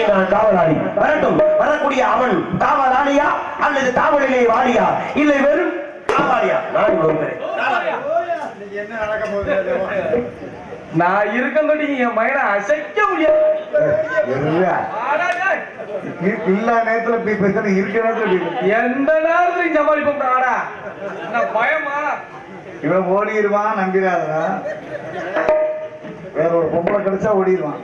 நான் காவலாளி. வரட்டும், வரக்கூடிய அவன் காவலாளியா அல்லது காவலிலே வாடியா இல்லை வெறும் காவலாளியா? நான் என்ன நடக்க போகுது? நான் இருக்கங்கடி என் மயனை அசைக்க முடியாது. இல்ல நேரத்துல பிரச்சனை இருக்க நேரத்துல எந்த நேரத்துல சமாளிப்பா பயமா இவன் ஓடிடுவான். நம்பிடாதா, வேற ஒரு பொம்பளை கிடைச்சா ஓடிடுவான்.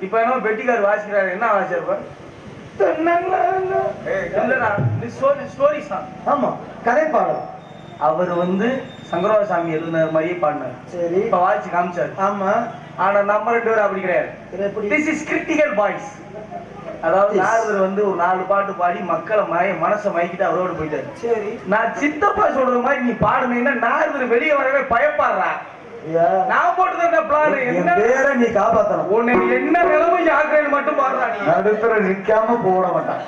இப்ப என்ன பெட்டிக்கார் வாசிக்கிறாரு, என்ன வாசிப்பார்? ஆமா, கதை பாடல். அவர் சங்கரவாசாமி எழுதின மாதிரியே பாடினார். சரி, இப்ப வாசிச்சு காமிச்சாரு. ஆமா, ஆனா நம்ம 2 பேரும் அப்படி கிடையாது. This is critical boys. அதாவது நாரதர் ஒரு 4 பாட்டு பாடி மக்களை மனசை மயக்கிட்டு அவரோட போயிட்டாரு. சரி, நான் சித்தப்பா சொல்ற மாதிரி நீ பாடுனீங்கன்னா நாரதர் வெளியே வரவே பயப்பாடுறா. நான் போட்டுருந்த பிளான் என் என்ன பேரை நீ காப்பாத்தணும். உன்னை என்ன நிலைமை ஆக்குறேன்னு மட்டும் பாடுறா நீ நடுத்தர நிக்காம போட மாட்டான்.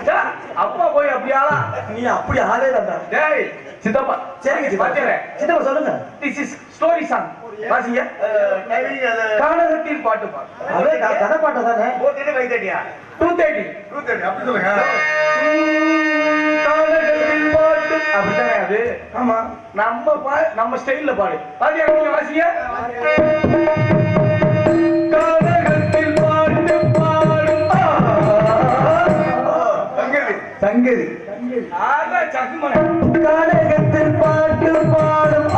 ச்சே, அப்பா போய் அப்படியாளா நீ அப்படி ஆளே வேண்டாம். டேய் சித்தப்பா சரிங்க சித்தப்பா. சித்தப்பா சொல்லுங்க. திஸ் இஸ் ஸ்டோரி சாங் வாசிங்க கானகத்தில் பாட்டு பாடு அதே கதை பாட்டை தானே. 230 அப்படி சொல்லுங்க. கானகத்தில் பாட்டு அப்படித்தானே அது ஆமா. நம்ம ஸ்டைல்ல பாடு பாத்தியா நீங்க வாசிங்க கானகத்தில் பாட்டு பாடும் சங்கதி ஆனா சக்குமணி கானகத்தில் பாட்டு பாடும்.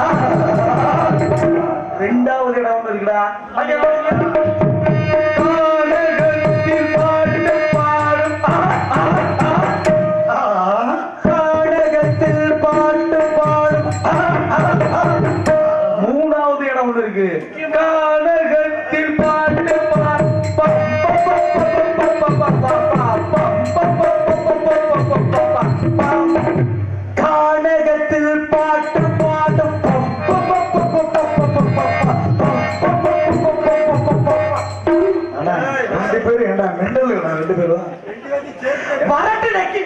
ரெண்டாவது இடம் ஒண்ணு இருக்குடா. பாத்தியா வாசிங்க கானகத்தில் பாட்டு பாடும் கானகத்தில் பாட்டு பாடும். மூணாவது இடம் ஒண்ணு இருக்கு கானகத்தில் பாட்டு கானகத்தில் பாட்டு பாடும். ஆனா ரெண்டு பேரும் ஏண்டா மெண்டல் ரெண்டு பேரும் வரட்டு நக்கி.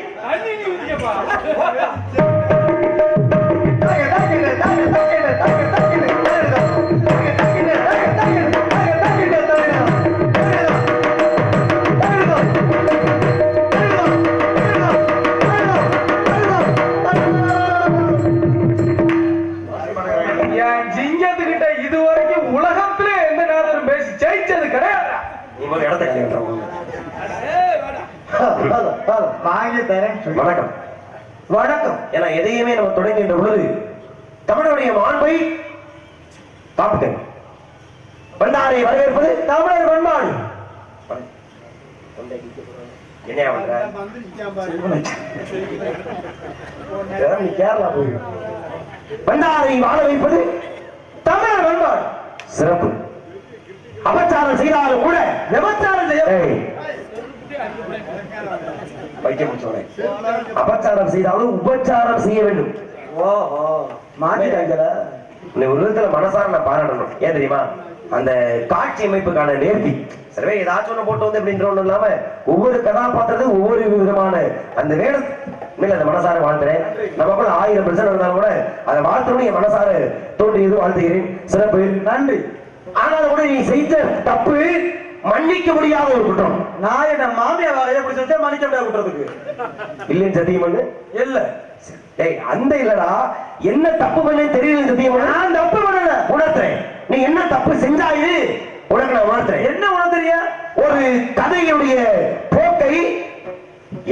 என் ஜிங்கத்துக்கிட்ட இது வரைக்கும் உலகத்துல எந்த நேரத்திலும் பேசி ஜெயிச்சது கிடையாது இவங்க இடத்த கேட்கிறோம். வாங்கி தரேன். வணக்கம் வணக்கம். ஏன்னா எதையுமே நம்ம தொடங்குகின்ற பொழுது தமிழுடைய மாண்பை காப்புகள் வந்தாரை வரவேற்பது தமிழர் பண்பாடு. என்ன நீ கேரளா போய் வந்தாரை வாழ வைப்பது தமிழர் பண்பாடு. சிறப்பு. அபச்சாரம் செய்தாலும் கூட விபச்சாரம் செய்ய வைக்க அபச்சாரம் செய்தாலும் உபச்சாரம் செய்ய வேண்டும். ஓஹோ மாத்திட்டாங்கள. இந்த உலகத்துல மனசார நான் பாராட்டணும். ஏன் தெரியுமா? அந்த காட்சி அமைப்புக்கான நேர்த்தி. சரி ஏதாச்சும் ஒண்ணு போட்டு வந்து அப்படின்ற ஒண்ணு இல்லாம ஒவ்வொரு கதாபாத்திரத்தும் ஒவ்வொரு விதமான அந்த வேடம் மேல அந்த மனசார வாழ்த்துறேன். நமக்குள்ள 1000% இருந்தாலும் கூட அதை வாழ்த்தணும் என் மனசார தோன்றியது வாழ்த்துகிறேன். சிறப்பு, நன்றி. ஆனால் கூட நீ செய்த தப்பு மன்னிக்க முடியாத ஒரு குற்றம். நான் என்ன மாமியா எப்படி சொல்லிட்டு மன்னிக்க முடியாத குற்றத்துக்கு இல்லைன்னு சத்தியம் பண்ணு. இல்ல ஏய் அந்த இல்லடா, என்ன தப்பு பண்ணு தெரியல சத்தியம் பண்ணு. நான் தப்பு பண்ணல, உணர்த்துறேன். நீ என்ன தப்பு செஞ்சாயு உனக்கு நான் உணர்த்துறேன். என்ன உணர்த்துறிய? ஒரு கதையுடைய போக்கை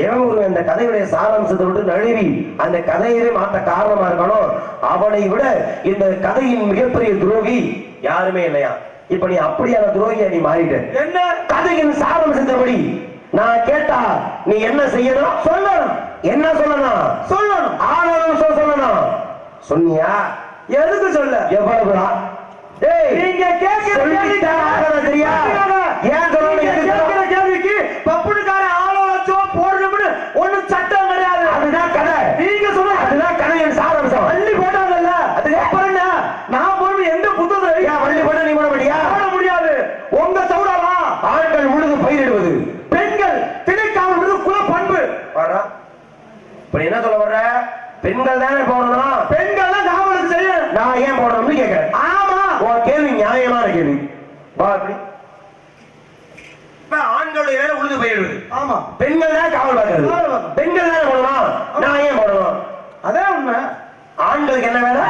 எவன் அந்த கதையுடைய சாராம்சத்தை விட்டு நழுவி அந்த கதையவே மாற்ற காரணமா இருக்கணும். அவனை விட இந்த கதையின் மிகப்பெரிய துரோகி யாருமே இல்லையா? இப்ப நீ அப்படியான துரோகியா நீ மாறிட்ட. என்ன கதையின் சாராம்சத்தபடி நான் கேட்டா நீ என்ன செய்யணும்? சொல்லணும். என்ன சொல்லணும்? சொல்லணும். ஆனாலும் சொல்லணும். சொன்னியா? எதுக்கு சொல்ல? எவ்வளவு நீங்க கேட்கிற தெரியா? ஏன் கேட்கிற கேள்விக்கு பப்புனுக்கார ஆலோசனை போடணும்னு ஒண்ணும் சட்டம் கிடையாது. அதுதான் கதை. நீங்க சொல்ல அதுதான் கதையின் சாராம்சம். வள்ளி போட்டாங்கல்ல, அதுக்கு அப்புறம் என்ன? நான் போய் எந்த புத்தகத்துல வள்ளி போட்ட நீ போட முடியா? போட முடியாது. உங்க சௌடாவா? ஆண்கள் உழுது பயிரிடுவது, பெண்கள் திணைக்காமல் விடுவது குல பண்பு. இப்ப என்ன சொல்ல வர்ற? பெண்கள் தானே போடணும். பெண்கள் தான் காவலுக்கு செய்ய. நான் ஏன் போடணும்னு கேட்கிறேன். ஆமா, உன் கேள்வி நியாயமான கேள்வி. வா அப்படி. ஆண்களுடைய வேலை உழுது பயிரிடுவது. ஆமா, பெண்கள் தான் காவல் பார்க்கிறது. பெண்கள் தானே போடணும். நான் ஏன் போடணும்? அதான் உண்மை. ஆண்களுக்கு என்ன வேலை?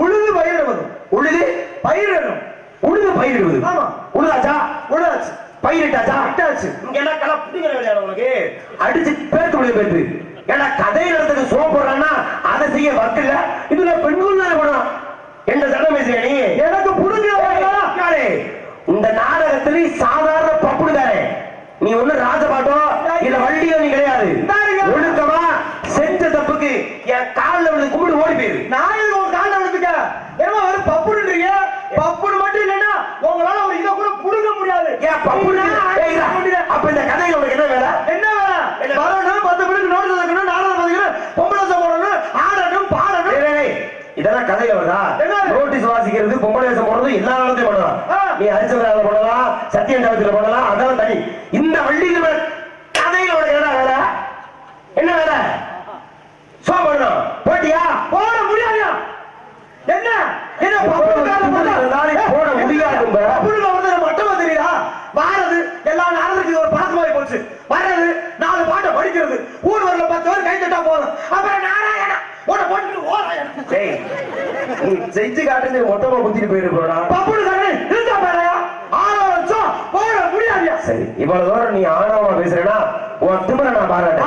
உழுது பயிரிடுவது. உழுது பயிரிடணும். உழுது பயிரிடுவது. ஆமா. உழுதாச்சா? உழுதாச்சு. பயிரிட்டாச்சா? இட்டாச்சு. இங்க எல்லாம் கலை புடிங்கிற வேலையா உனக்கு? அடிச்சு பேர்த்து முடிய பேர்த்து. ஏன்னா கதை நடத்துக்கு சோ போடுறான்னா அதை செய்ய வக்கில்ல. இதுல பெண்கள் தானே போடணும். எந்த சட்டம் பேசுற நீ? எனக்கு புரிஞ்சு இந்த நாடகத்துல சாதாரண பப்புடுதாரே. நீ ஒண்ணு ராஜபாட்டோ இல்ல வள்ளியோ நீ கிடையாது. ஒழுக்கமா செஞ்ச தப்புக்கு என் காலில் விழுந்து கும்பிடு ஓடி போயிரு. நான் உன் காலில் விழுந்துக்க ஏமா ஒரு பப்புடுன்றீங்க? பப்புடு மட்டும் இல்லைன்னா உங்களால ஒரு இதை கூட புடுங்க முடியாது. ஏன் பப்புடு? அப்ப இந்த கதையில உனக்கு என்ன வேலை? என்ன வேலை? வரணும், 10 பேருக்கு நோட்டு வைக்கணும், நாடகம் பார்க்கணும், பொம்பளை போடணும், ஆடணும், பாடணும். இதெல்லாம் கதையில வருதா? நோட்டீஸ் வாசிக்க படிக்கிறது, பொம்பளை வேஷம் போடுறது எல்லா காலத்தையும் பண்ணலாம். நீ அரிசவராக பண்ணலாம், சத்தியம் ஜாபத்தில் பண்ணலாம், அதான் தனி. இந்த வள்ளியில் கதையில உனக்கு என்ன வேலை? என்ன வேலை? சோ பண்ணணும். போட்டியா? போட முடியாது. என்ன என்ன போட முடியாது. மட்டமா தெரியுதா? வாரது எல்லா நாளுக்கு ஒரு பழக்கமாகி போச்சு. வர்றது 4 பாட்டை படிக்கிறது, ஊர் வரல 10 பேர் கை தட்டா போதும். அப்புறம் நாராயணா உன போட்டு ஓராயணா. டேய், நீ செஞ்சு காட்டுறது மொத்தமா குத்திட்டு போயிருக்கோடா. பப்புனு தானே இருந்தா பாருயா. 6 வருஷம் போட முடியாதியா. சரி, இவ்வளவு தூரம் நீ ஆணவமா பேசுறேன்னா உன் திமிரை நான் பாராட்டேன்.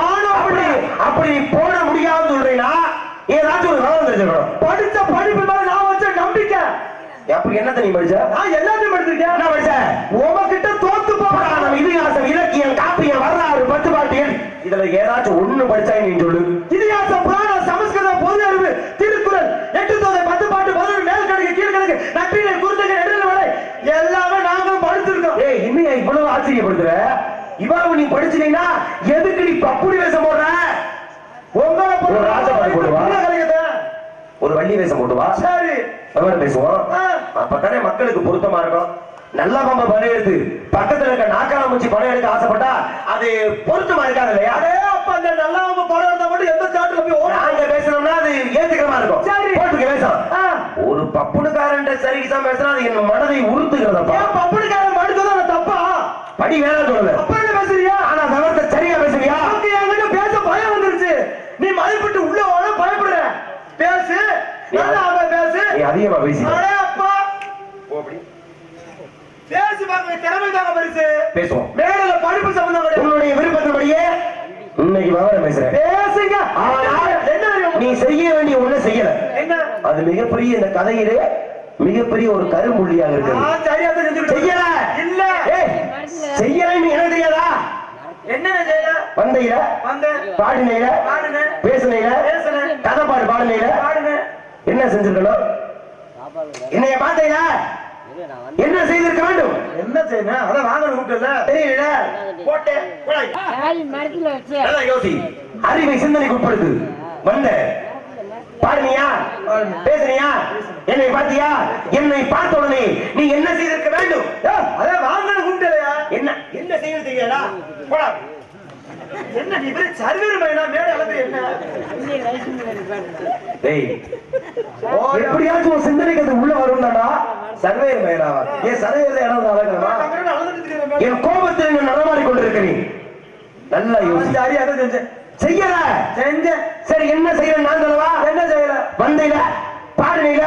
அப்படி நீ போட முடியாதுன்னு சொல்றீங்கன்னா ஏதாச்சும் ஒரு காலம் தெரிஞ்சுக்கணும். படிச்ச படிப்பு மேல நான் வச்ச நம்பிக்கை. அப்படி என்ன நீ படிச்ச? நான் எல்லாத்தையும் படிச்சிருக்கேன். என்ன படிச்ச? உங்ககிட்ட தோத்து புராணம், இதிகாசம், இலக்கியம், காப்பியம், வரலாறு, 10 பாட்டியல், இதுல ஏதாச்சும் ஒண்ணு படிச்சா நீ சொல்லு. இதிகாசம், புராணம், சமஸ்கிருதம், பொது அறிவு, திருக்குறள், 8 தொகை, 10 பாட்டு, 11 மேல் கணக்கு, கீழ் கணக்கு, நற்றிணை, குறுந்தகை, நெடுநல் வரை எல்லாமே நாங்களும் படிச்சிருக்கோம். ஏய், இன்னும் இவ்வளவு ஆச்சரியப்படுத்துற? இவ்வளவு நீ படிச்சிட்டீங்கன்னா எதுக்கு நீ பப்புடி வேஷம் போடுற? உங்களை ஒரு ராஜபாடி போடுவா, ஒரு வள்ளி வேஷம் போடுவா. சரி, விவரம் பேசுவோம். அப்பதானே மக்களுக்கு பொருத்தமா இருக்கும். நல்லா பம்ப பணம் எடுத்து பக்கத்துல இருக்க நாக்கால முச்சி பணம் எடுக்க ஆசைப்பட்டா அது பொருத்தமா இருக்காது இல்லையா? அதே அப்ப அந்த நல்லா படம் எடுத்தா மட்டும் எந்த சாட்டுல போய் நாங்க பேசணும்னா அது ஏத்துக்கிறமா இருக்கும். சரி, போட்டுக்க வேஷம். ஒரு பப்புனுக்காரன் சரிசம் பேசினா அது என் மனதை உறுத்துகிறதப்பா. ஏன் பப்புனுக்காரன் படிச்சதா தப்பா? படி வேணாம் சொல்லல. அப்ப என்ன பேசுறியா? ஆனா விவரத்தை சரியா பேசுறியா? என்கிட்ட பேச பயம் வந்துருச்சு. நீ மதிப்பிட்டு உள்ள ஓட பயப்படுற. பேசு, நல்லா பேசு. நீ அதிகமா பேசி அப்பா பேசி பாக்க திறமை தாங்க பரிசு. பேசுவோம். மேடையில படிப்பு சம்பந்தம் கிடையாது. உன்னுடைய விருப்பத்தின்படியே இன்னைக்கு விவரம் பேசுறேன். பேசுங்க. என்ன நீ செய்ய வேண்டிய ஒண்ணு செய்யல. என்ன? அது மிகப்பெரிய இந்த கதையிலே மிகப்பெரிய ஒரு கரும்புள்ளியாக இருக்கு. சரியா செய்யல. இல்ல செய்யலன்னு எனக்கு தெரியாதா? என்ன செய்யல? வந்தையில பாடினையில பேசினையில கதை பாடு பாடினையில என்ன செஞ்சிருக்கணும்? என்னைய பார்த்தீங்க என்ன செய்திருக்க வேண்டும்? என்ன செய்யணும்? அதான் வாங்கணும் கூட்டல தெரியல. போட்டு யோசி, அறிவை சிந்தனைக்கு உட்படுத்து. வந்த பாடுனியா, பேசுனியா, என்னை பார்த்தியா? என்னை பார்த்த உடனே நீ என்ன செய்திருக்க வேண்டும்? அதான் வாங்கணும் கூட்டலையா? என்ன என்ன செய்வது தெரியலா? போடா. என்ன நீ இப்படி சர்வீர் பையனா மேடை அளவு என்ன? டேய், எப்படியாச்சும் ஒரு சிந்தனைக்கு அது உள்ள வரும்டா. சர்வேர் மேலாவா? ஏன் சர்வேர்ல இடம் நடக்கணுமா? என் கோபத்தில் நீ நடமாடி கொண்டிருக்கிறேன். நல்லா யோசி. சரியா தான் செஞ்சேன். செய்யல. செஞ்சேன். சரி, என்ன செய்யணும் நான் சொல்லவா? என்ன செய்யல? வந்தையில பாடுனீங்க,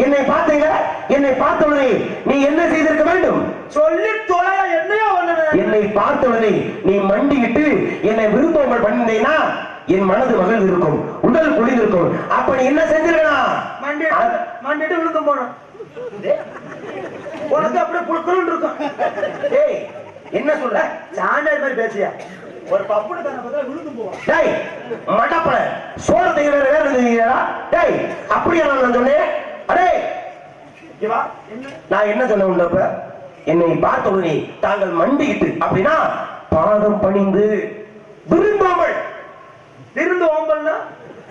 என்னை பார்த்தீங்க, என்னை பார்த்த உடனே நீ என்ன செய்திருக்க வேண்டும்? சொல்லி தொலையா என்னையோ ஒண்ணு. என்னை பார்த்த உடனே நீ மண்டிக்கிட்டு என்னை விருப்பங்கள் பண்ணினா என் மனது மகிழ்ந்து இருக்கும், உடல் குளிர்ந்திருக்கும். அப்ப நீ என்ன செஞ்சிருக்கணும்? மண்டிட்டு விழுந்து போனோம். உனக்கு அப்படியே புழுக்குன்னு இருக்கும். ஏய், என்ன சொல்ற? சாண்டல் மாதிரி பேசியா? ஒரு பப்புனு தான பார்த்தா விழுந்து போவான். டேய், மடப்பட சோறு தேய்ய வேற இருந்தீங்களா? டேய், அப்படியே நான் சொன்னேன். அடே இவா என்ன? நான் என்ன சொன்னேன் உண்டப்ப? என்னை பார்த்த உடனே தாங்கள் மண்டிக்கிட்டு அப்படின்னா பாதம் பணிந்து விரும்பாமல். விருந்து ஓம்பல்னா?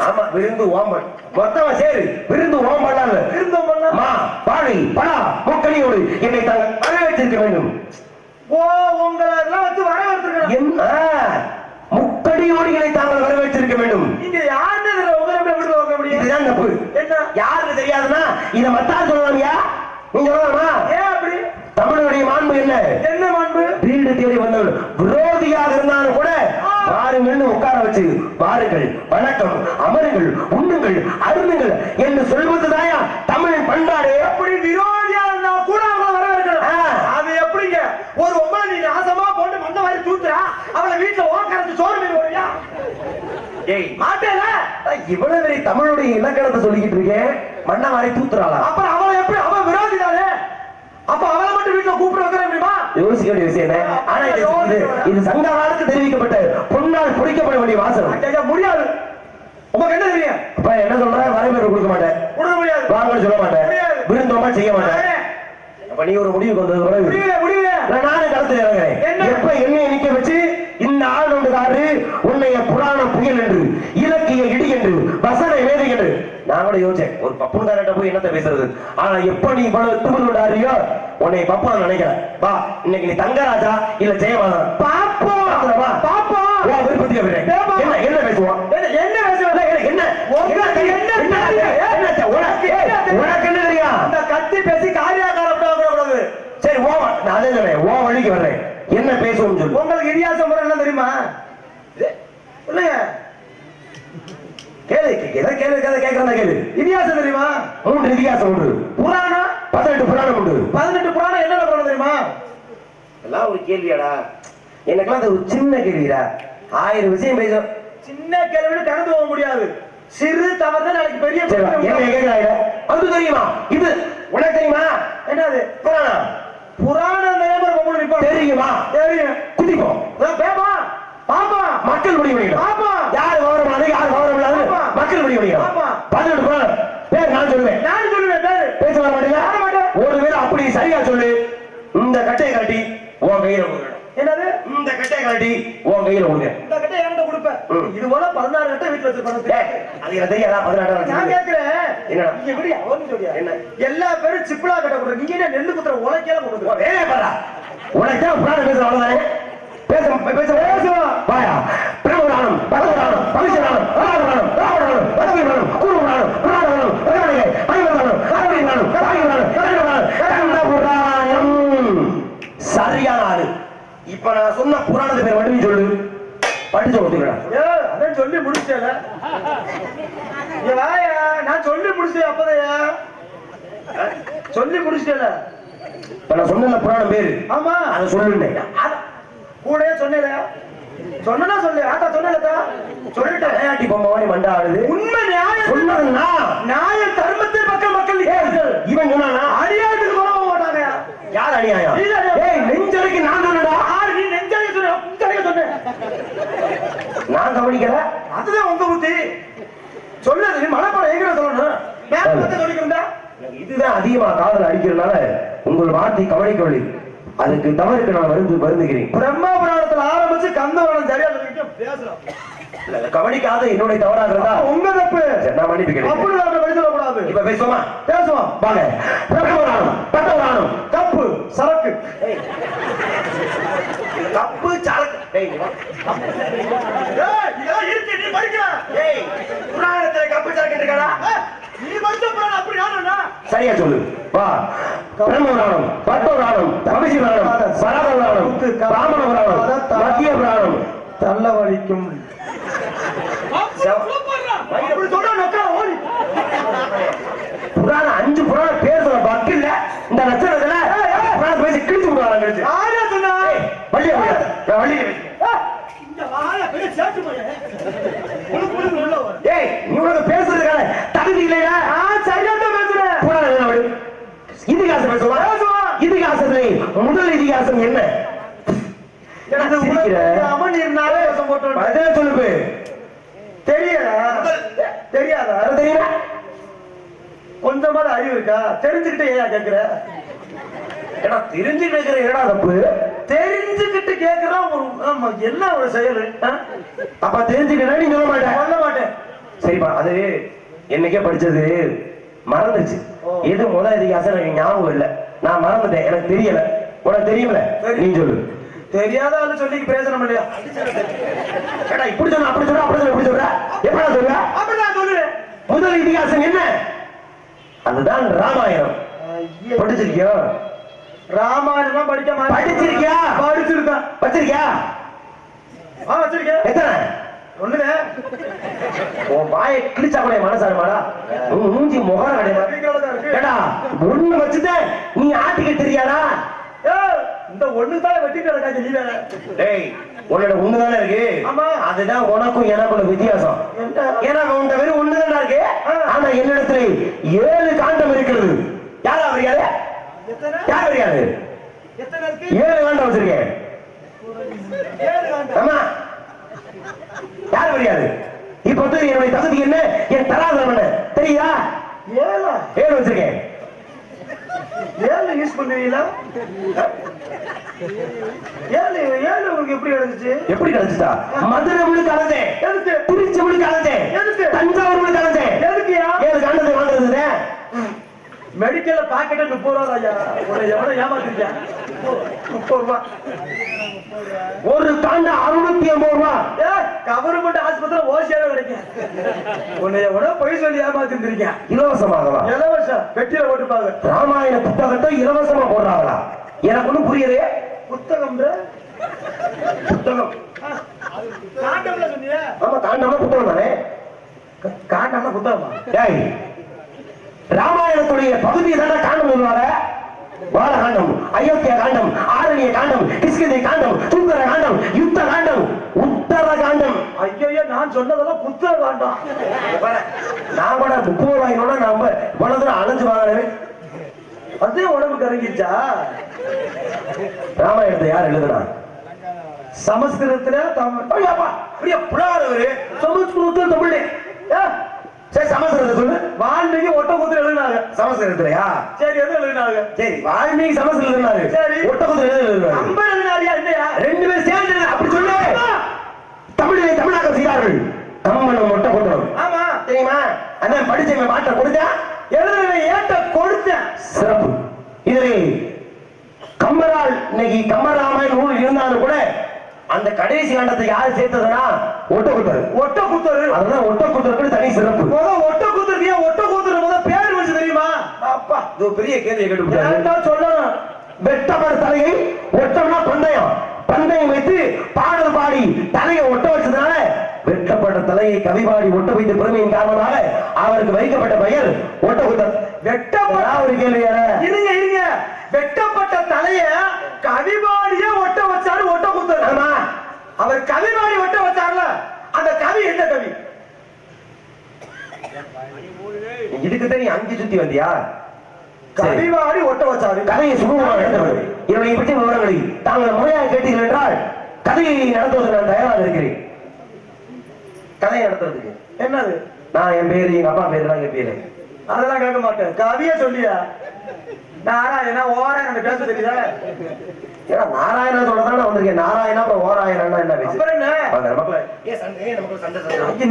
ஆமா, விருந்து ஓம்பல் மொத்தமா சேரு. விருந்து ஓம்பல் அல்ல, விருந்து ஓம்பல்னா மா பாடி பலா முக்கணியோடு என்னை தாங்கள் வரவேற்றிருக்க வேண்டும். ஓ, உங்களை எல்லாம் வச்சு வரவேற்றிருக்கணும். என்ன முக்கடியோடு என்னை தாங்கள் வரவேற்றிருக்க வேண்டும். நீங்க யாருன்னு உங்களை எப்படி வைக்க முடியும்? இதுதான் தப்பு. என்ன யாருக்கு தெரியாதுன்னா இதை மத்தா சொல்லலாம்யா. நீங்க சொல்லலாமா? ஏன் அப்படி? தமிழனுடைய மாண்பு என்ன? என்ன மாண்பு? வீடு தேடி வந்தவள் விரோதியாக இருந்தாலும் கூட வாருங்கள் உட்கார வச்சு வாருங்கள், வணக்கம், அமருங்கள், உண்ணுங்கள், அருந்துங்கள் என்று சொல்வதுதாயா தமிழின் பண்பாடு. எப்படி விரோதியா இருந்தா கூட அவங்கள வரவேற்கணும். அது எப்படிங்க? ஒரு ஒன்பது நீ நாசமா போட்டு மண்ண வாரி தூத்துறா, அவளை வீட்டுல ஓக்கறதுக்கு சோறு மீன் வருவியா? ஏய், மாட்டேல. இவ்வளவு பெரிய தமிழுடைய இலக்கணத்தை சொல்லிக்கிட்டு இருக்கேன், மண்ண வாரி தூத்துறாளா? அப்புறம் அவளை எப்படி? அவன் விரோதி தானே. அப்ப அவளை மட்டும் வீட்டுல கூப்பிட்டு வைக்கிற முடியுமா? யோசிக்க வேண்டிய விஷயம் என்ன? ஆனா இது சங்க காலத்துக்கு தெரிவிக்கப்பட்ட பொன்னால் பொறிக்கப்பட வேண்டிய வாசனம். முடியாது. உங்களுக்கு என்ன தெரியும்? அப்ப என்ன சொல்ற? வரவேற்பு கொடுக்க மாட்டேன், கொடுக்க முடியாது, வாங்கன்னு சொல்ல மாட்டேன், முடியாது, விருந்தோமா செய்ய மாட்டேன். அப்ப நீ ஒரு முடிவுக்கு வந்தது பிறகு முடியல நானே களத்தில் இறங்குறேன். எப்ப என்னைய நிக்க வச்சு இந்த ஆள் ஒன்றுகாரு உன்னைய புராண புயல் என்று, இலக்கிய இடி என்று, வசன வேதை என்று நான் கூட கூட யோசிச்சேன் ஒரு பப்புன்காரட்ட போய் என்னத்த பேசுறது. ஆனா எப்ப நீ இவ்வளவு திமிருடாரியோ உன்னை பப்பா நினைக்கிறேன். வா இன்னைக்கு நீ தங்கராஜா இல்ல ஜெயமாதா பாப்போம் வா பாப்போம். விருப்பத்துக்கு என்ன என்ன பேசுவோம் என்ன பேசுவ என்ன உனக்கு என்ன தெரியா அந்த கத்தி பேசி காரியாக்காரப்படாது. சரி ஓவா நான் அதே சொல்றேன் ஓ வழிக்கு வர்றேன் என்ன பேசுவோம் சொல்லு. உங்களுக்கு இடியாசம் முறை என்ன தெரியுமா இல்லைங்க கேளு ஏதாவது கேள்வி கேட்கறதா கேளு. இதிகாசம் தெரியுமா? 3 இதிகாசம் உண்டு. புராணம் 18 புராணம் உண்டு. 18 புராணம் என்னென்ன புராணம் தெரியுமா? எல்லாம் ஒரு கேள்வியாடா? எனக்கெல்லாம் அது ஒரு சின்ன கேள்விடா. 1000 விஷயம் பேசும். சின்ன கேள்வின்னு கடந்து போக முடியாது. சிறு தவறு நாளைக்கு பெரிய என்ன கேட்கிறாங்க அது தெரியுமா? இது உனக்கு தெரியுமா? என்னது புராணம்? புராணம் தெரியுமா? தெரியும். குதிப்போம் பேமா பாப்பா மக்கள் முடிவு பண்ணிக்கணும். பாப்பா யார் கௌரவமானது யார் கௌரவம் மக்கள் முடிவு பண்ணிக்கணும். 18 புராணம் பேர் நான் சொல்லுவேன். நான் சொல்லுவேன் பேரு. பேச வர மாட்டீங்க. ஒரு பேர் அப்படி சரியா சொல்லு. இந்த கட்டையை காட்டி உன் கையில கொடுக்கணும். என்னது இந்த கட்டையை காட்டி உன் கையில கொடுங்க. இந்த கட்டை என்கிட்ட கொடுப்பேன். இது போல 16 கட்டை வீட்டுல வச்சிருப்பாங்க. அது எனக்கு தெரியாதா? 16 நான் கேக்குறேன் என்ன நீங்க எப்படி அவன்னு சொல்லியா? என்ன எல்லா பேரும் சிப்பிளா கட்ட கொடுங்க. நீங்க என்ன நெல்லு குத்துற உலக்கையில கொடுங்க. வேலையை பாரா. உனக்கு தான் புராணம் பேசுற அவ்வளவுதானே. பேசுவோம் வாயா. பிரபுராணம் பரபுராணம் பவிஷ்யராணம் ராமராணம் ராமராணம் பதவிராணம் குருராணம் புராணம் பிரகடனை ஐவராணம் காவிராணம் காவிராணம் கண்ணபுராணம் கண்ணபுராணம். சரியான ஆளு. இப்ப நான் சொன்ன புராணத்தை பேர் மட்டும் சொல்லு. படிச்சு கொடுத்துக்கிறேன். அதான் சொல்லி முடிச்சேல. வாயா நான் சொல்லி முடிச்சேன். அப்பதையா சொல்லி முடிச்சேல. இப்ப நான் சொன்ன புராணம் பேரு. ஆமா அதை சொல்லுண்டேன். கூட சொன்னேல. சொன்னா சொல்லு. ஆத்தா சொன்னேலதா சொல்லிட்டேன். விளையாட்டி பொம்மை மண்டா ஆடுது. உண்மை நியாயம் சொன்னதுன்னா நியாய தர்மத்தில் மக்கள் இவன் சொன்னா அடியாட்டுக்கு போக மாட்டாங்க. யார் அநியாயம்? ஏய் நெஞ்சடைக்கு நான் சொன்னடா. நீ நெஞ்சடைக்கு சொன்ன. நான் கவனிக்கல. அதுதான் உங்க புத்தி. சொன்னது மனப்பாடம் எங்க சொல்லணும். நேரத்தை சொல்லிக்கிறா. இதுதான் அதிகமா காதல் அடிக்கிறதுனால உங்கள் வார்த்தை கவனிக்கவில்லை. அதுக்கு தவறுக்கு நான் வருந்துகிறேன். பிரம்மா புராணத்துல ஆரம்பிச்சு கந்தவனம் சரியா சொல்லிட்டு பேசுறோம். கவனிக்காத என்னுடைய தவறாக இருந்தா உங்க தப்பு. நான் மன்னிப்பு கேட்கிறேன். அப்படி நம்ம பேச கூடாது. இப்ப பேசுவோமா? பேசுவோம் வாங்க. பிரபுராணம் பட்டவராணம் கப்பு சரக்கு கப்பு சரக்கு. டேய் வா. ஏய் இதெல்லாம் இருக்கு நீ படிக்க. ஏய் புராணத்துல கப்பு சரக்கு இருக்கடா. நீ படிச்ச புராணம் அப்படி ஆனோனா சரியா சொல்லு. வா. பிரம்மபுராணம் பட்டவராணம் பவிஷ்யராணம் சரபுராணம் பிராமணபுராணம் மத்திய புராணம் தள்ளவழிக்கும். அப்படி சொல்ற நக்கா ஓடி. புராணம் 5 புராணம் பேர் சொல்ல பக்கில்ல இந்த லட்சணத்துல புராணம் பேசி கிழிச்சு விடுவாங்க. கழிச்சு ஆயா சொன்னா வள்ளிய முடியாது. நான் வள்ளிய இந்த வாய பெரிய சேட்டு போய் குளு உள்ள வர. ஏய் நீ உனக்கு பேசுறதுக்கான தகுதி இல்லையா? சரியா தான் பேசுறேன். புராணம் என்ன விடு. இதிகாசம் பேசுவா. இதிகாசத்துல முதல் இதிகாசம் என்ன? எனக்கு அமன் இருந்தாலே பேசம் போட்டு அதே சொல்லுப்பு. தெரியாதா? தெரியுமா? கொஞ்சமாவது அறிவு இருக்கா? தெரிஞ்சுக்கிட்டு ஏன் கேக்குற? ஏன்னா தெரிஞ்சு கேட்கிற என்னடா தப்பு? தெரிஞ்சுக்கிட்டு கேக்குறா ஒரு என்ன ஒரு செயல். அப்ப தெரிஞ்சுக்கிட்டா நீ சொல்ல மாட்டேன். சொல்ல மாட்டேன். சரிப்பா அது என்னைக்கே படிச்சது மறந்துச்சு. எது முதல் இதிகாசம் எனக்கு ஞாபகம் இல்ல. நான் மறந்துட்டேன். எனக்கு தெரியல. உனக்கு தெரியுமில நீ சொல்லு. தெரியாத ஆளு சொல்லி பேசணும் இல்லையா? ஏடா இப்படி சொன்ன அப்படி சொல்ற அப்படி சொல்ற இப்படி சொல்ற எப்படா சொல்ற? அப்படிதான் சொல்லுவேன். முதல் இதிகாசம் என்ன? அதுதான் ராமாயணம். படிச்சிருக்கியா? ராமாயணம் படிக்க மாட்டேன். படிச்சிருக்கியா? படிச்சிருக்கேன். வச்சிருக்கியா? வச்சிருக்கேன். எத்தனை? ஒண்ணுதே. உன் வாயை கிழிச்சா கூட மனசாரமாடா. மூஞ்சி முகர கிடையாது. ஒண்ணு வச்சுட்டேன் நீ ஆட்டிக்க தெரியாதா? இந்த ஒண்ணுதான் வெட்டிட்டு இருக்காங்க. நீ வேற. டேய் உன்னோட ஒண்ணுதானே இருக்கு. அதுதான் உனக்கும் எனக்கும் வித்தியாசம். எனக்கு உன்கிட்ட வெறும் ஒண்ணுதானா இருக்கு. ஆனா என்னிடத்துல 7 காண்டம் இருக்கிறது. யாரா வரியாது? யார் வரியாது? 7 காண்டம் வச்சிருக்கேன். ஆமா யார் வரியாது? இப்ப என்னுடைய தகுதி என்ன? என் தராதரம் என்ன தெரியுதா? 7 வச்சிருக்கேன். 7 யூஸ் பண்ணுவீங்களா? 7 உங்களுக்கு எப்படி கிடைச்சிச்சு? எப்படி கிடைச்சிட்டா? மதுரை முழுக்க அலைஞ்சேன். எதுக்கு? திருச்சி முழுக்க அலைஞ்சேன். எதுக்கு? தஞ்சாவூர் முழுக்க அலைஞ்சேன். எதுக்குயா? 7 காண்டத்தை மெடிக்கல்ல பாக்கெட் 30 ரூபா ஐயா. உன்னை எவ்வளவு ஏமாத்திருக்கியா? 30 ரூபா. ஒரு தாண்டா 680 ரூபா. கவர்மெண்ட் ஆஸ்பத்திரி ஓசியாவே கிடைக்கும். உன்னை எவ்வளவு பொய் சொல்லி ஏமாத்திருந்திருக்கேன். இலவசமாகவா? இலவசம் பெட்டியில போட்டுப்பாங்க. ராமாயண புத்தகத்தை இலவசமா போடுறாங்களா? எனக்கு ஒண்ணும் புரியலையே. புத்தகம் புத்தகம் காண்டம்ல சொன்னியா? ஆமா, காண்டம்னா புத்தகம் தானே. காண்டம்னா புத்தகமா? ஏய், ராமாயணத்துடைய பகுதி தானே காண்டம் சொல்லுவாங்க. பால காண்டம், அயோத்தியா காண்டம், ஆரண்ய காண்டம், கிஷ்கிந்தை காண்டம், சுந்தர காண்டம், யுத்த காண்டம், உத்தர காண்டம். ஐயோ, நான் சொன்னதெல்லாம் புத்தக காண்டம். நான் கூட 30 ரூபாயோட நம்ம இவ்வளவு தூரம் அலைஞ்சு வாங்கினேன். அதே உடம்புக்கு இறங்கிச்சா? ராமாயணத்தை யார் எழுதுனா? சமஸ்கிருதத்துல தமிழ். புலாதவரு சமஸ்கிருதத்தில் தமிழ். சரி, சமஸ்கிருதம் சொல்லு. வால்மீகி ஒட்டக்கூத்துல எழுதினாங்க. சமஸ்கிருதத்திலயா? சரி, எது எழுதினாங்க? சரி, வால்மீகி சமஸ்கிருதம். சரி, ஒட்டக்கூத்தில் எழுதுனாரு. அம்ப எழுதினாரியா இல்லையா? 2 பேர் சேர்ந்து அப்படி சொல்லு. தமிழிலே தமிழாக்கம் செய்தார்கள். கம்மனும் ஒட்டக்கூத்தரும். ஆமா, தெரியுமா? அதான் படிச்சவன் மாற்ற கொடுத்தா எழுதுனவன் ஏட்ட கொடுத்தேன். சிறப்பு. இதிலே கம்பரால் இன்னைக்கு கம்பராமாயண நூல் இருந்தாலும் கூட அந்த கடைசி காண்டத்தை யாரு சேர்த்ததுன்னா ஒட்டக்கூத்தர். ஒட்டக்கூத்தர். அதுதான் ஒட்டக்கூத்தருக்கு தனி சிறப்பு. ஒட்டக்கூத்தருக்கு ஏன் ஒட்டக்கூத்தர் பேர் வச்சு தெரியுமா? அப்பா, இது பெரிய கேள்வியை கேட்டு சொல்லணும். வெட்டப்பட தலையை ஒட்டம்னா பந்தயம், பந்தயம் வைத்து பாடல் பாடி தலையை ஒட்ட வச்சதுனால வெட்டப்பட்ட தலையை கவிபாடி ஒட்ட வைத்த பெருமையின் காரணமாக அவருக்கு வைக்கப்பட்ட பெயர் ஒட்டக்கூத்தர். வெட்டப்பட்ட ஒரு கேள்வி. இருங்க, வெட்டப்பட்ட தலைய கவிபாடியே ஒட்ட வச்சாரு ஒட்டக்கூத்தர். ஆமா, அவர் கவிபாடி ஒட்ட வச்சார்ல, அந்த கவி எந்த கவி? இதுக்குதான் நீ அஞ்சு சுத்தி வந்தியா? கவிபாடி ஒட்ட வச்சாரு. கதையை சுமூகமாக நடத்தவர். இவனை பற்றி விவரங்களை தாங்கள் முறையாக கேட்டீர்கள் என்றால் கதையை நடத்துவதற்கு நான் தயாராக இருக்கிறேன். கதையை நடத்துறதுக்கு என்னது? நான் என் பேரு, எங்க அப்பா பேரு தான் பேரு. அதெல்லாம் கேட்க மாட்டேன். கவிய சொல்லியா? நாராயணா ஓராயண பேச தெரியுதா? ஏன்னா நாராயணா சொல்லதானே வந்திருக்கேன். நாராயணா அப்புறம் ஓராயணா என்ன பேசு? அப்புறம் என்ன?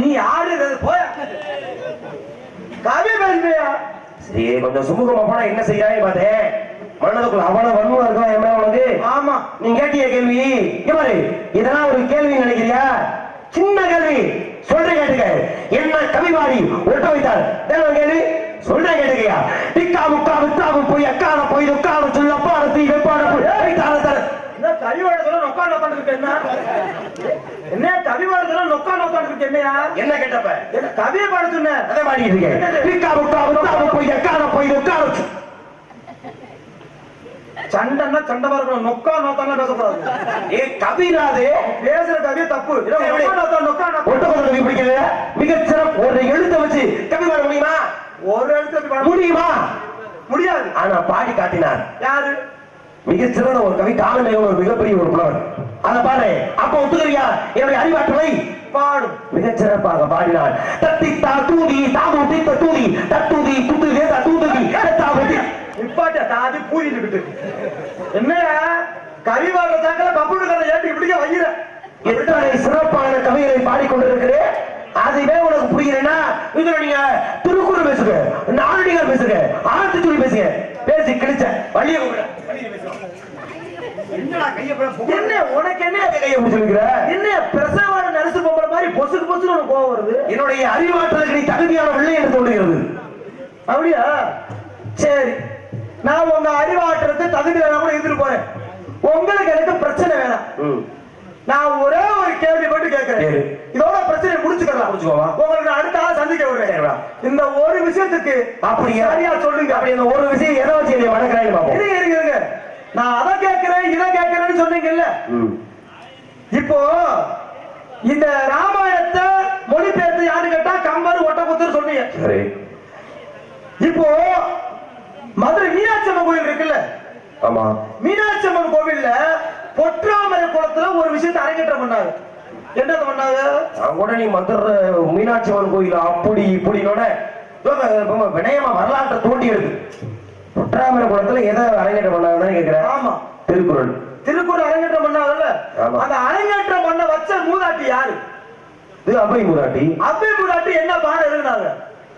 நீ யாரு? போய கவி பேசுறியா? சரி, கொஞ்சம் சுமூகமா போனா என்ன செய்யாயே பார்த்தேன். மனதுக்குள்ள அவ்வளவு வன்மம் இருக்கும் என் மேல உனக்கு. ஆமா, நீ கேட்டிய கேள்வி இவரு இதெல்லாம் ஒரு கேள்வி நினைக்கிறியா? சின்ன கேள்வி சொல்றேன், கேட்டுக்க. என்ன கவிவாடி ஒட்ட வைத்தார் கேள்வி சொல்றேன், கேட்டுக்கையா? டிக்கா முக்கா வித்தாவு போய் அக்கான போய் உட்கார சொல்ல பாடத்தி வெப்பாட போய் கவிவாட சொல்ல நொக்கா நோக்காண்டு இருக்கு. என்ன கவிவாட சொல்ல நொக்கா நோக்காண்டு இருக்கு? என்னையா என்ன கேட்டப்ப? கவியை பாட சொன்ன அதே மாதிரி இருக்கேன். டிக்கா முக்கா வித்தாவு போய் அக்கான போய் உட்கார சண்டைன்னா சண்டை இருக்கணும். நொக்கா நோக்கான பேசக்கூடாது. ஏ கவிராதே பேசுற கவியை தப்பு. ஒட்டக்கூத்தர் பிடிக்கிறது மிகச் சிறப்பு. ஒரு எழுத்தை வச்சு கவி பாட முடியுமா? ஒரு எழுத்து முடியுமா? முடியாது. ஆனா பாடி காட்டினார். யாரு? மிகச் சிறந்த ஒரு கவி, காலமேகம் ஒரு மிகப்பெரிய ஒரு புலவர். அதை பாரு. அப்ப ஒத்துக்கிறியா? என்னுடைய அறிவாற்றலை பாடும். மிகச் சிறப்பாக பாடினார். தத்தி தூதி தாமு தீத்த தூதி தூதி துத்து வேத தூதி தாமதி இப்பாட்ட தாதி பூரிட்டு என்னையா கவி வாழ்ற தாக்கல பப்புடு கதை ஏற்றி இப்படிக்க வைக்கிற. எத்தனை சிறப்பான கவிகளை பாடிக்கொண்டிருக்கிறேன். அதுவே உனக்கு புரிகிறேன்னா இதுல நீங்க திருக்குறள் பேசுங்க, நாரடிகள் பேசுங்க, ஆரத்தி சொல்லி பேசுங்க. பேசி கிழிச்ச வழியை என்ன உனக்கு என்ன கையை பிடிச்சிருக்கிற? என்ன பிரசவான நரிசு பொம்பளை மாதிரி பொசுக்கு பொசுக்கு உனக்கு கோவம் வருது? என்னுடைய அறிவாற்றலுக்கு நீ தகுதியான பிள்ளை என்று தோன்றுகிறது. அப்படியா? சரி, நான் உங்க அறிவாற்றத்தை தகுதி வேணா கூட இருந்துட்டு போறேன். உங்களுக்கு எனக்கு பிரச்சனை வேணாம். நான் ஒரே ஒரு கேள்வி மட்டும் கேட்கிறேன். இதோட பிரச்சனை முடிச்சுக்கலாம். உங்களுக்கு நான் அடுத்த ஆள் சந்திக்க வருவேன். இந்த ஒரு விஷயத்துக்கு அப்படி சரியா சொல்லுங்க. அப்படி இந்த ஒரு விஷயம் எதை வச்சு வணங்குறேன்? இருங்க, நான் அதை கேட்கிறேன் இதை கேட்கிறேன்னு சொன்னீங்கல்ல. இப்போ இந்த ராமாயணத்தை மொழிபெயர்த்து யாரு கேட்டா கம்பர் ஒட்டக்கூத்தர் சொன்னீங்க. இப்போ மதுரை மீனாட்சி அம்மன் கோவில் இருக்குல்ல? ஆமா. மீனாட்சி அம்மன் கோவில்ல பொற்றாமரை குளத்துல ஒரு விஷயத்தை அரங்கேற்றம் பண்ணாங்க. என்னது பண்ணாங்க? கூட நீ மதுரை மீனாட்சி அம்மன் கோயில் அப்படி இப்படினோட வினயமா வரலாற்றை தோண்டி எடுத்து பொற்றாமரை குளத்துல எதை அரங்கேற்றம் பண்ணாங்கன்னு கேட்கிறேன். ஆமா, திருக்குறள். திருக்குறள் அரங்கேற்றம் பண்ணாங்கல்ல? அந்த அரங்கேற்றம் பண்ண வச்ச மூதாட்டி யாரு? இது அபை மூதாட்டி. அபை மூதாட்டி என்ன பாடம் எழுதினாங்க?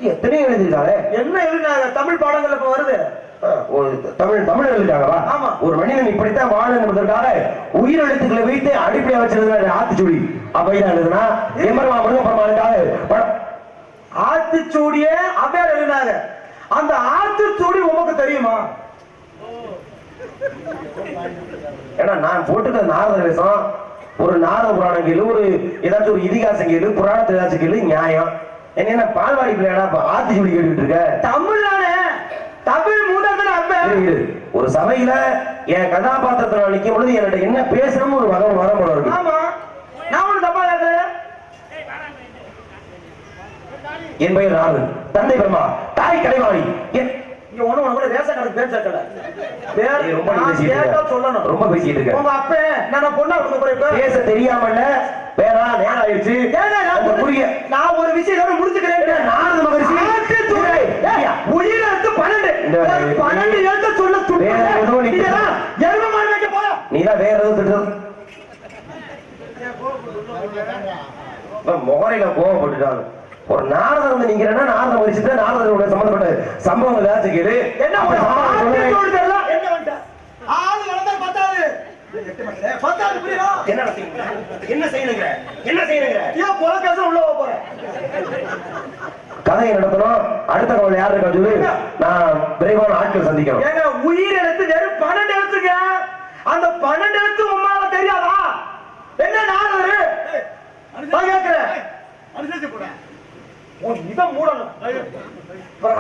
எத்தனையோ எழுதிருக்காங்க. என்ன எழுதினாங்க? தமிழ் பாடங்கள் இப்ப வருது. ஒரு தமிழ் எழுதிருக்காங்கப்பா. ஆமா. ஒரு மனிதன் இப்படித்தான் வாழ என்பதற்காக உயிர் எழுத்துக்களை வைத்து அடிப்படையா வச்சிருந்த ஆத்திச்சூடி அப்பதான் எழுதுனா எம்பெருமா முருகப்பெருமானுக்காக ஆத்திச்சூடியே அவ்வையார் எழுதினாங்க. அந்த ஆத்திச்சூடி உமக்கு தெரியுமா? ஏன்னா நான் போட்டுக்க நாரத வேஷம், ஒரு நாரத புராணம் கேளு, ஒரு ஏதாச்சும் ஒரு இதிகாசம் கேளு, புராணத்தை ஏதாச்சும் கேளு, நியாயம். என்ன பால்வாடி பிள்ளையா ஆத்திச்சூடி கேட்டுட்டு இருக்க? தமிழ்தானே, தமிழ் மூதாதானே அவ்வை. ஒரு சபையில என் கதாபாத்திரத்தை நான் நிக்கும் பொழுது என்கிட்ட என்ன பேசணும்னு ஒரு வரம் இருக்கு. ஆமா, நான் ஒண்ணு தப்பா கேட்கிறேன். என் பெயர் ராகு, தந்தை பிரம்மா, தாய் கலைவாணி. ரொம்ப பேசிட்டு இருக்க. பேச தெரியாமல வேற நேரம் ஆயிடுச்சு. நான் ஒரு விஷயம் முடிச்சுக்கிறேன். நாரத மகரிஷி உயிரெழுத்து 12 எழுத்து சொல்ல நீதான் வேற எதுவும் முகரையில கோவப்பட்டுட்டாங்க. ஒரு நாரதர் வந்து நீங்க நாரத மகிழ்ச்சிட்டு நாரதரோட சம்பந்தப்பட்ட சம்பவங்கள் ஏதாச்சும் கேளு. என்ன கதையை நடத்தணும். அடுத்த கவலை யாரு இருக்கா சொல்லி நான் விரைவான ஆட்கள் சந்திக்கணும். உயிர் எழுத்து வெறும் 12 எழுத்துங்க. அந்த 12 எழுத்து உமால தெரியாதா? என்ன நாரதரு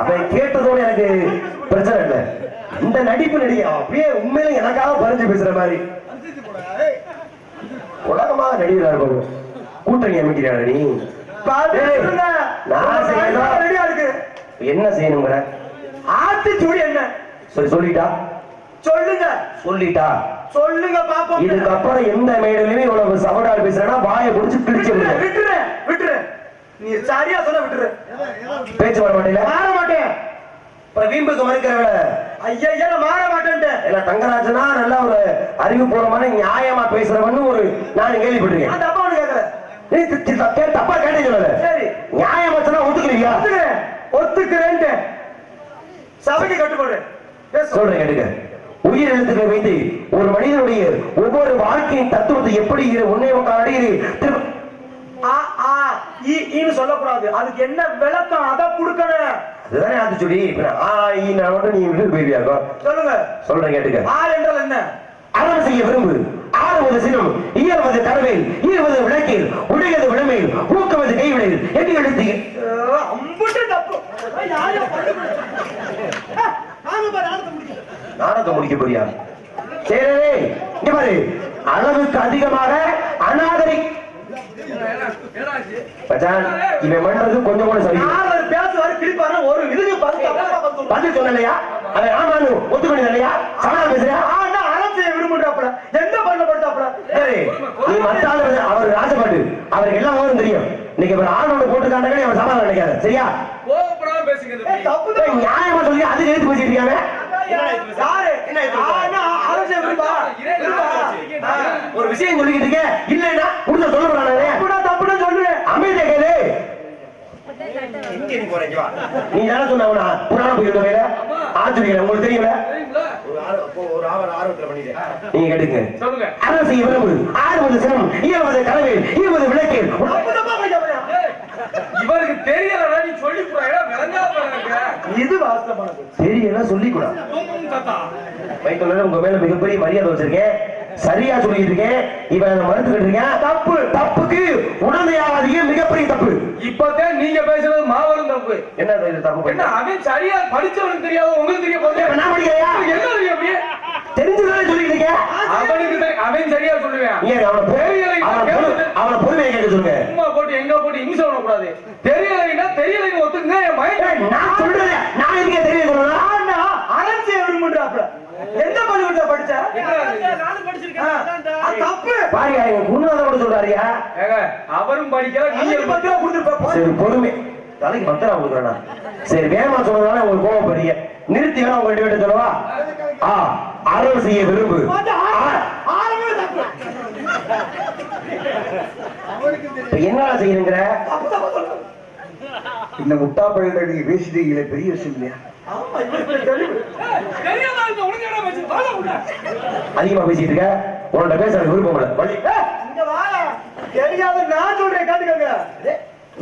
அதை கேட்டதோட எனக்கு பிரச்சனை இல்லை. இந்த நடிப்பு நடிகை அப்படியே உண்மையில எனக்காக பறிஞ்சு பேசுற மாதிரி உலகமாக நடிகராக கூட்டணி அமைக்கிறாரு. நீ என்ன செய்யணுங்கிற? ஆத்திச்சூடி என்ன சரி சொல்லிட்டா சொல்லுங்க. சொல்லிட்டா சொல்லுங்க பாப்போம். இதுக்கப்புறம் எந்த மேடையிலுமே இவ்வளவு சவடால் பேசுறேன்னா வாயை பிடிச்சு கிழிச்சு விட்டுரு. நீ சரியா சொல்ல விட்டுரு. பேச்சு வர மாட்டேன். மாற மாட்டேன். வீம்புக்கு மறுக்கிறவள ஐயா மாற மாட்டேன். இல்ல தங்கராஜனா நல்ல ஒரு அறிவுபூர்வமான நியாயமா பேசுறவன்னு ஒரு நான் கேள்விப்பட்டிருக்கேன். தப்பா கேட்கல. தப்பா கேட்டே சொல்லல. சரி நியாயம் வச்சனா ஒத்துக்கிறீங்களா? ஒத்துக்கிறேன். சபைக்கு கட்டுப்படுறேன். சொல்றேன் கேட்டுக்க. உயிர் எழுத்துக்களை வைத்து ஒரு மனிதனுடைய ஒவ்வொரு வாழ்க்கையின் தத்துவத்தை எப்படி உன்னை சொல்லக்கூடாது. அதுக்கு என்ன விளக்கம் அதை கொடுக்கணும். அதுதானே ஆத்திச்சூடி. நீ விட்டு போயிருவியாக்கோ? சொல்லுங்க. சொல்றேன் கேட்டுக்க. என்றால் என்ன? அறம் செய்ய விரும்பு, ஆறுவது சினம், இயல்வது கடவேல், ஈர்வது விளக்கேல், உடையது விளமேல், ஊக்குவது கைவிடையில் என்று எழுத்து நாடகம் முடிக்க போறியா? சரி இங்க பாரு, அளவுக்கு அதிகமாக அநாகரி இவன் பண்றது கொஞ்சம் கூட சரி. பேசுவாரு கிழிப்பாரு ஒரு இதுக்கு பதில் சொல்லலையா? அவன் ஆமானு ஒத்துக்கணும் இல்லையா? சமாளம் பேசுறியா? அறம் செய்ய விரும்புறாப்புல எந்த பண்ணப்படுத்தாப்புல? சரி நீ மத்தாள் அவர் ராஜபாட்டு அவருக்கு எல்லாம் வரும் தெரியும். இன்னைக்கு அவர் ஆணோட போட்டுக்காண்டே அவன் சமாளம் நினைக்காத. சரியா? நியாயமா சொல்லி அதுக்கு எடுத்து பேசிட்டு இருக்காங்க. ஒரு விஷயம் சொல்லிக்கிட்டு இருக்க இல்லைன்னா உள்ள சொல்ல போறானே சொல்லுவேன். அமைதியா கேளு. நீ தானே சொன்ன புராண போயிட்டு வரையில ஆச்சரிய உங்களுக்கு தெரியல. நீங்க கேட்டுங்க. அரசு விரும்பு, ஆறுவது சினம், இயல்வது கடவேல், ஈர்வது விளக்கேல். இவருக்கு தெரியல நீ சொல்லி இது வாஸ்தவமானது. தெரியல சொல்லி கூட உங்க மேல மிகப்பெரிய மரியாதை வச்சிருக்கேன். சரியா சொல்லிட்டு இருக்கேன். இவன் மறுத்துக்கிட்டு இருக்கேன். தப்பு. தப்புக்கு உடனடியாக மிகப்பெரிய தப்பு. இப்பதான் நீங்க பேசுறது மாபெரும் தப்பு. என்ன தப்பு? என்ன அவன் சரியா படிச்சவனுக்கு தெரியாத உங்களுக்கு தெரிய போகுது. நான் படிக்கிறையா? என்ன தெரியும் அப்படியே தெரிஞ்சுதானே சொல்லிட்டு இருக்கேன். அவனுக்கு அவன் சரியா சொல்லுவேன். அவனை பொறுமையை கேட்க சொல்லுங்க. சும்மா போட்டு எங்க போட்டு இம்சை பண்ணக்கூடாது. தெரியலைன்னா தெரியலைன்னு ஒத்துக்குங்க. நான் சொல்றேன். நான் எங்க தெரிய சொல்லலாம். அறம் செய்ய விரும்புறாப்புல எந்த பள்ளிக்கூட படிச்ச? அவரும் படிக்கல. சரி பொறுமை தலைக்கு பத்திரா கொடுக்குறா. சரி வேகமா சொல்றதுனால உங்களுக்கு கோவப்படுறீங்க. நிறுத்தி வேணா உங்க வீட்டு சொல்லவா? அறம் செய்ய விரும்பு. என்ன செய்யுங்கிற? இந்த முட்டா பையில நீங்க பேசிட்டீங்களே பெரிய விஷயம் இல்லையா? ஆமா, இவருக்கு தெளிவு. தெரியாம இருக்க உனக்கு வச்சு வாழ விட. அதிகமா பேசிட்டு இருக்க, உன்னோட பேசுறது விருப்பம் இல்ல. வழி இங்க வாடா. தெரியாத நான் சொல்றேன் கேட்டுக்கோங்க.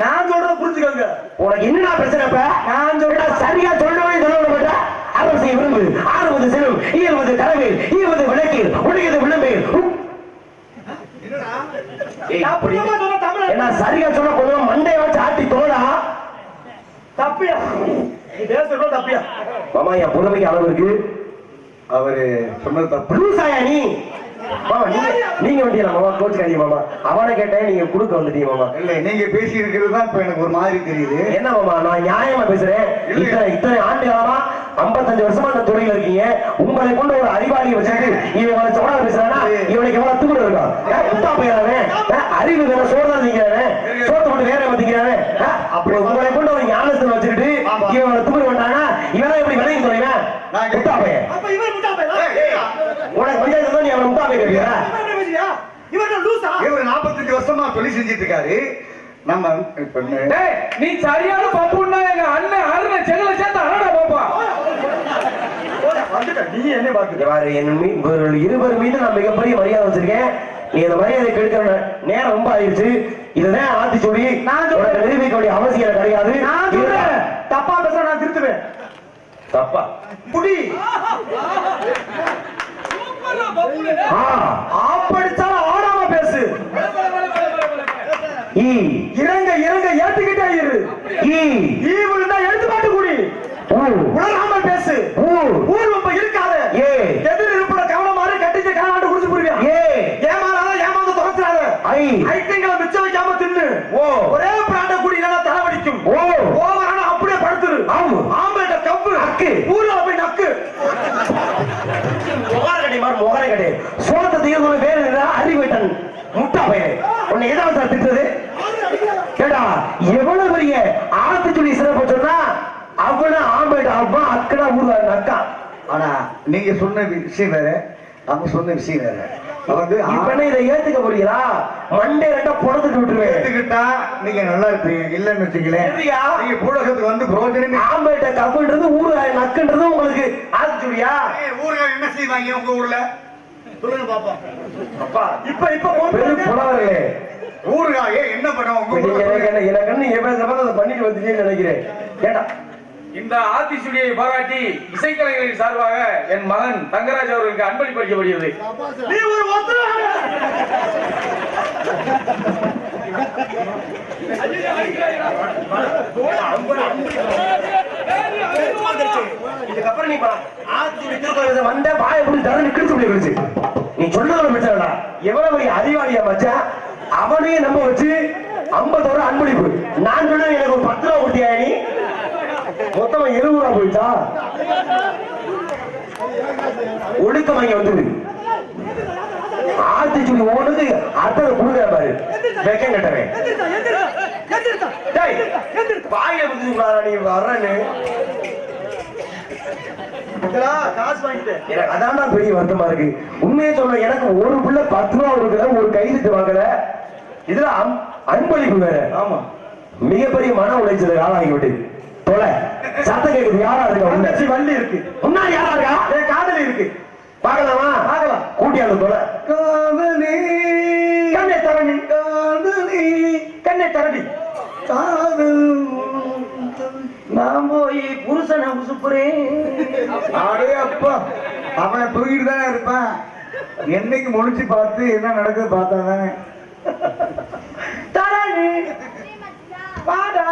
நான் சொல்றத புரிஞ்சுக்கோங்க. உனக்கு என்னடா பிரச்சனை? இப்ப நான் சொல்றேன் சரியா சொல்லவே சொல்ல மாட்டா. அறம் செய்ய விரும்பு, ஆறுவது செல்லும், இயல்வது கரவேல், ஈவது விளக்கீர், உடையது விளம்பேல். தப்புமா சொன்ன தமிழ் என்ன சரியா சொன்ன கொஞ்சம் மண்டையை வச்சு ஆட்டி தோடா. தப்பியா? நீ பேசுறதோ தப்பியா? மாமா என் பொறுமைக்கு அளவு இருக்கு. அவரு சொன்னது தப்பு. லூசாயா நீ? மாமா நீங்க வந்தீங்களா மாமா? கோச்சுக்காதீங்க மாமா. அவனை கேட்டேன், நீங்க குடுக்க வந்துட்டீங்க மாமா. இல்ல நீங்க பேசி இருக்கிறது தான் இப்ப எனக்கு ஒரு மாதிரி தெரியுது. என்ன மாமா, நான் நியாயமா பேசுறேன். இத்தனை ஆண்டு காலமா 55 வருஷமா இந்த துறையில இருக்கீங்க. உங்களை கொண்டு ஒரு அறிவாளியை வச்சுட்டு இவன் சோழ பேசுறானா, இவனுக்கு எவ்வளவு தூரம் இருக்கும்? முட்டா போயிடாவேன். அறிவு வேற சோழதான் நீங்கிறவன், சோத்து மட்டும் வேற வச்சுக்கிறவன். அப்படி உங்களை கொண்டு ஒரு ஞானத்தை வச்சுக்கிட்டு இவனை தூரம் வந்தானா இவன் எப்படி விலையும் சொல்லுவேன்? முட்டா பையன். அப்ப இவர் முட்டா பையனா? உனக்கு பஞ்சாயத்து தான் நீ அவனை முட்டா பையன் கேட்கிற? இவர் லூசா? இவர் 45 வருஷமா தொழில் செஞ்சிட்டு இருக்காரு. நம்ம இப்ப டேய், நீ சரியான பப்புன்னா எங்க அண்ணன் அருண செங்கல சேர்த்து அண்ணா பாப்பா. வந்துட்ட நீ என்ன பாக்குற? பாரு, இவர்கள் இருவர் மீது நான் மிகப்பெரிய மரியாதை வச்சிருக்கேன். நீ அந்த மரியாதை கெடுக்கிற நேரம் ரொம்ப ஆயிடுச்சு. இதுதான் ஆத்தி சொல்லி நான் சொல்றேன். நிரூபிக்க வேண்டிய அவசியம் கிடையாது. நான் சொல்றேன். தப்பா பேசுற நான் திருத்துவேன். தப்பா புடி. சூப்பரா பப்புனே. ஆப்படிச்சாலும் ஆடாம பேசு. ஈ இறங்க இறங்க ஏத்துக்கிட்டே இரு. ஈ விழுந்தா எடுத்து பாட்டு குடி. ஊ உணராம பேசு. ஊ ஊர் ரொம்ப இருக்காத. ஏ எதிர் இருப்புல கவனமாறு கட்டிச்சு காலாண்டு குடிச்சு போடுவியா? ஏ ஏமாறாத ஏமாந்து தொலைச்சிடாத. ஐ ஐட்டங்களை மிச்சம் வைக்காம தின்னு. ஓ ஒரே பிராண்ட குடி இல்லைன்னா தலைவலிக்கும். ஓ ஓவரான அப்படியே படுத்துரு. ஆமா. ஆம்பளை கப்பு அக்கு. ஊர்ல போய் நக்கு. முகரை கட்டி சோத்த தீர்வு வேறு அறிவிட்டன் முட்டா பையன். உன்னை ஏதாவது சார் திட்டுறது? கேட்டா எவ்வளவு பெரிய ஆத்து சொல்லி சிறப்பு சொன்னா அவனா ஆம்பேட் ஆப்பா அக்கடா ஊருவாரு அக்கா. ஆனா நீங்க சொன்ன விஷயம் வேற, அவங்க சொன்ன விஷயம் வேற. அவங்க இப்ப என்ன இதை ஏத்துக்க போறீங்களா? மண்டே ரெண்டா பொழந்துட்டு விட்டுருவேன். ஏத்துக்கிட்டா நீங்க நல்லா இருப்பீங்க. இல்லன்னு வச்சுங்களேன், சரியா? நீங்க பூலகத்துக்கு வந்து பிரோஜனமே. ஆம்பேட்ட கப்புன்றது ஊரு நக்குன்றது உங்களுக்கு ஆத்து சொல்லியா? ஊர்கள் என்ன செய்வாங்க உங்க ஊர்ல? சொல்லுங்க பாப்பா. அப்பா இப்ப இப்ப பெரும் புலவர்களே, ஊருகாயே என்ன பண்ணுவோம் உங்க ஊர்ல? எனக்கு நீ எப்ப அதை பண்ணிட்டு வந்துட்டேன்னு நினைக்கிறேன். கேட்டா இந்த ஆத்திச்சுடியை பாராட்டி இசைக்கலைஞரின் சார்பாக என் மகன் தங்கராஜ் அவர்களுக்கு அன்பளிப்பு அளிக்கப்படுகிறது. நீ ஒரு இதுக்கப்புறம் நீ ஆத்தி திருப்பதி வந்த பாய புடி தரன்னு கிழிச்சு புடி விடுச்சு. நீ சொன்னதோட பிரச்சனைடா. எவ்வளவு பெரிய அறிவாளியா மச்சா, அவனையே நம்ப வச்சு 50 அன்பளிப்பு. நான் சொன்ன எனக்கு ஒரு 10 ரூபா கொடுத்தியா? நீ மொத்தமா 70 ரூபா போயிட்டா. ஒழுக்கம் அங்க வந்துரு. ஆத்தி சொல்லி ஓடுது அத்தனை கொடுக்குற பாரு. வெக்கம் கட்டவன் பாய புடிச்சுங்களா நீ வர்றன்னு? காசு வாங்கிட்டு எனக்கு அதான் பெரிய வருத்தமா இருக்கு. உண்மையை சொல்ல, எனக்கு ஒரு புள்ள 10 ரூபா கொடுக்கல, ஒரு கைது வாங்கல. இதுல அன்பளிப்பு வேற. ஆமா, மிகப்பெரிய மன உளைச்சல் ஆளாகி விட்டு தொலை சத்தம் கேக்குது. யாரா இருக்கா? தங்கச்சி வள்ளி இருக்கு. முன்னாடி யாரா இருக்கா? என் காதலி இருக்கு. பாக்கலாமா? பார்க்கலாம். கூட்டியாந்து தொலை. காதலி கண்ணை தரணி, காதலி கண்ணை தரணி, காதல் நான் போய் புருஷனை உசுப்புறேன். அடே அப்பா, அவன் தூக்கிட்டு தானே இருப்பான். என்னைக்கு முடிச்சு பார்த்து என்ன நடக்குது பார்த்தா தானே. தரணி வாடா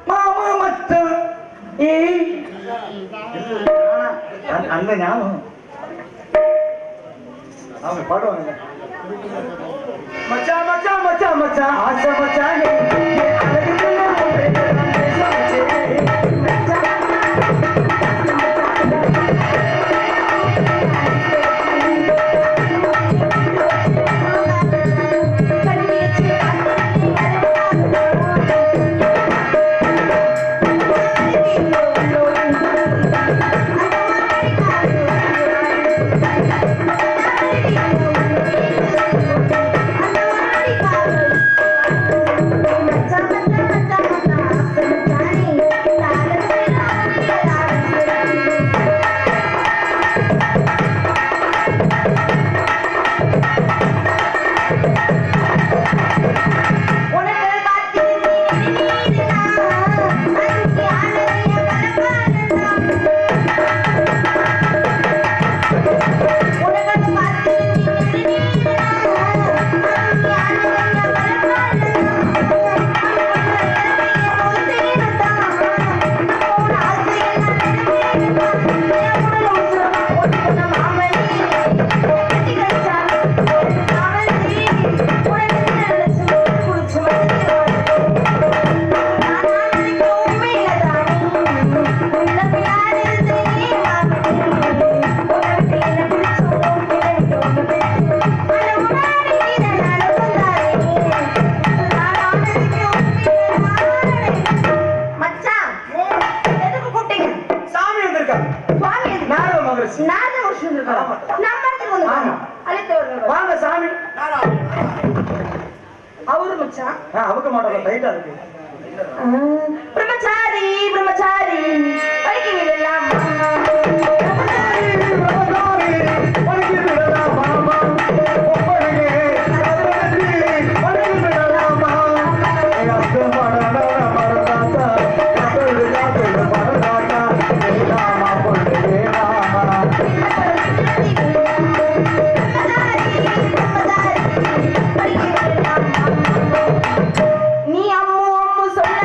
மாமா மச்சான். ஏய் அந்த ஞாபகம் அவங்க பாடுவாங்க. மச்சான் மச்சான் மச்சான் மச்சான் ஆசை மச்சான் மச்சான் ஆமா. நம்ம இடத்துக்கு வந்து ஆமா. அழைத்து வருவாங்க. வாங்க சாமி. அவரு மச்சான். அவுக்க மாட்டோம், டைட்டா இருக்கு. பிரம்மச்சாரி பிரம்மச்சாரி படிக்க விடலாம் நீ அம்மு அம்மு சொல்ல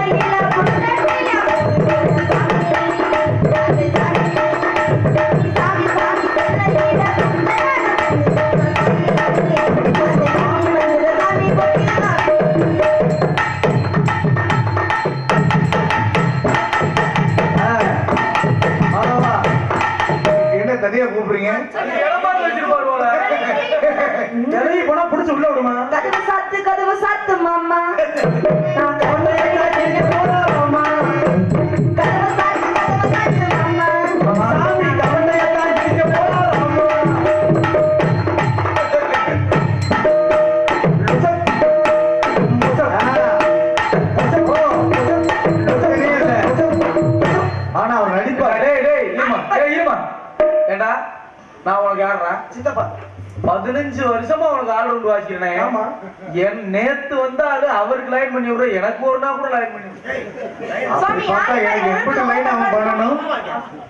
என்ன தனியா கூப்பிடுறீங்க? இடமாட்டு வச்சிருப்பாரு போல. வெளியே போனா புடிச்சு உள்ள விடுமா? கதவு சாத்து மாமா நான் போடாமா? கதவு சாத்து மாமா சாமி கவலையா காட்டிக்க போடாமா? ஆனா அவர் நடிப்பாரு. டேய் டேய் இருமா. டேய் இருமா. ஏண்டா நான் உனக்கு யாருடா? சித்தப்பா 15 வருஷமா உனக்கு ஆள் ரவுண்ட் வாசிக்கிறேன். ஆமா. என் நேத்து வந்தாரு அவருக்கு லைன் பண்ணி விடுற, எனக்கு ஒரு நாள் கூட லைன் பண்ணி விடுற. அப்படி பார்த்தா எனக்கு எப்படி லைன் அவன் பண்ணணும்?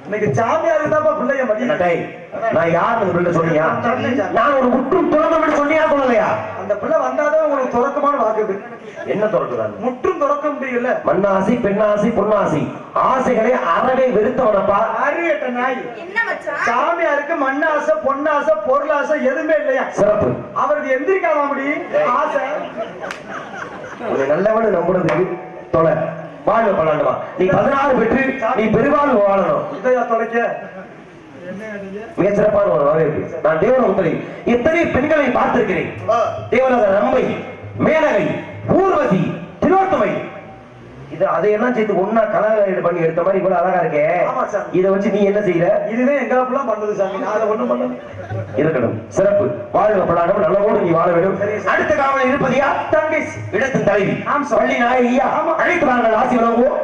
இன்னைக்கு சாமியாருக்கு தான் பிள்ளைய மடி. என்ன டேய், நான் யார் அந்த பிள்ளை சொன்னியா? நான் ஒரு முற்றும் துறந்தவன் சொன்னியா சொல்லலையா? அந்த பிள்ளை வந்தாதான் உங்களுக்கு துறக்கமான வாக்குது. என்ன துறக்குறாங்க? முற்றும் துறக்க முடியல. மண்ணாசி பெண்ணாசி பொன்னாசி ஆசைகளை அறவே வெறுத்தவனப்பா. அறியட்ட நாய். என்ன மச்சான் சாமியாருக்கு மண்ணாசை பொன்னாசை பொருளாசை எதுவுமே இல்லையா? சிறப்பு. அவருக்கு எந்திரிக்காத முடி ஆசை. உன்னை நல்லவனு நம்புறது தொலை வாழ்வு பலாண்டுமா. நீ 16 பெற்று நீ பெருவாழ்வு வாழணும். இதையா தொலைக்க? மிக சிறப்பான ஒரு வரவேற்பு. நான் தேவன உத்தரி எத்தனை பெண்களை பார்த்திருக்கிறேன். தேவனக நம்பை, மேனகை, ஊர்வசி, திலோத்தமை, இது அதையெல்லாம் சேர்த்து ஒன்னா கலர் பண்ணி எடுத்த மாதிரி கூட அழகா இருக்கே. ஆமா சார். இதை வச்சு நீ என்ன செய்யற? இதுவே எங்களுக்குலாம் பண்ணது சாமி. நான் அதை ஒண்ணும் பண்ணல. இருக்கணும். சிறப்பு. வாழ்வு பலாண்டும் நல்லவோடு நீ வாழ வேண்டும். சரி, சரி. அடுத்த காவலில் இருப்பது யார்? தங்கை இடத்தின் தலைவி ஆம் சார். பள்ளி நாயகியா? ஆமா. அழைத்து வாருங்கள், ஆசி வழங்குவோம்.